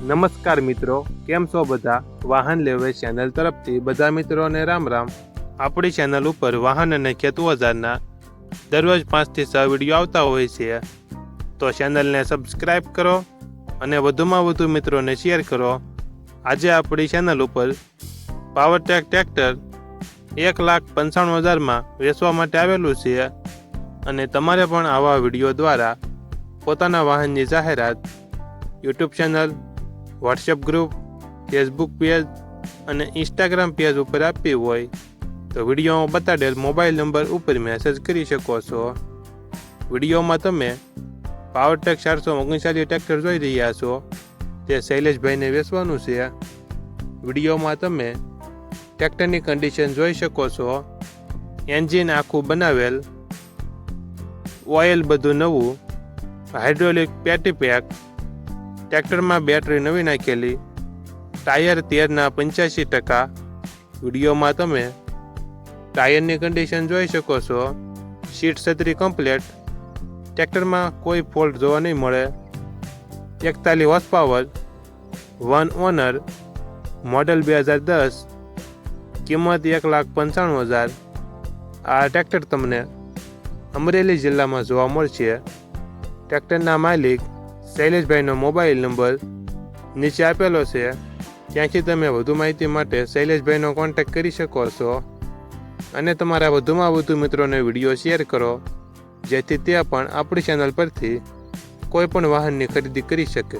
નમસ્કાર મિત્રો, કેમ છો બધા? વાહન લેવે ચેનલ તરફથી બધા મિત્રોને રામ રામ. આપણી ચેનલ ઉપર વાહન અને ખેત ઓજારના દરરોજ 5 થી 6 વિડીયો આવતા હોય છે, તો ચેનલને સબસ્ક્રાઈબ કરો અને વધુમાં વધુ મિત્રોને શેર કરો. આજે આપણી ચેનલ ઉપર પાવરટેક ટ્રેક્ટર 1,95,000માં વેચવા માટે આવેલું છે અને તમારે પણ આવા વિડીયો દ્વારા પોતાના વાહનની જાહેરાત YouTube channel, WhatsApp group, Facebook page અને ઇન્સ્ટાગ્રામ પેજ ઉપર આપવી હોય તો વિડીયોમાં બતાડેલ મોબાઈલ નંબર ઉપર મેસેજ કરી શકો છો. વિડીયોમાં તમે પાવરટેક 439 ટ્રેક્ટર જોઈ રહ્યા છો, તે શૈલેષભાઈને વેચવાનું છે. વિડીયોમાં તમે ટ્રેક્ટરની કન્ડિશન જોઈ શકો છો. એન્જિન આખું બનાવેલ, ઓઇલ બધું નવું, હાઇડ્રોલિક પેટી પેક, ટ્રેક્ટરમાં બેટરી નવી નાખેલી, ટાયર 13ના 85%. વિડીયોમાં તમે ટાયરની કન્ડિશન જોઈ શકો છો. સીટ છત્રી કમ્પ્લેટ, ટ્રેક્ટરમાં કોઈ ફોલ્ટ જોવા નહીં મળે. 41 હોર્સ પાવર, 1 ઓનર, મોડલ 2010, કિંમત 1,95,000. આ ટ્રેક્ટર તમને અમરેલી જિલ્લામાં જોવા મળશે. ટ્રેક્ટરના માલિક શૈલેષભાઈનો મોબાઈલ નંબર નીચે આપેલો છે, ત્યાંથી તમે વધુ માહિતી માટે શૈલેષભાઈનો કોન્ટેક્ટ કરી શકો છો અને તમારા વધુમાં વધુ મિત્રોને વિડીયો શેર કરો, જેથી તે પણ આપણી ચેનલ પરથી કોઈ પણ વાહનની ખરીદી કરી શકે.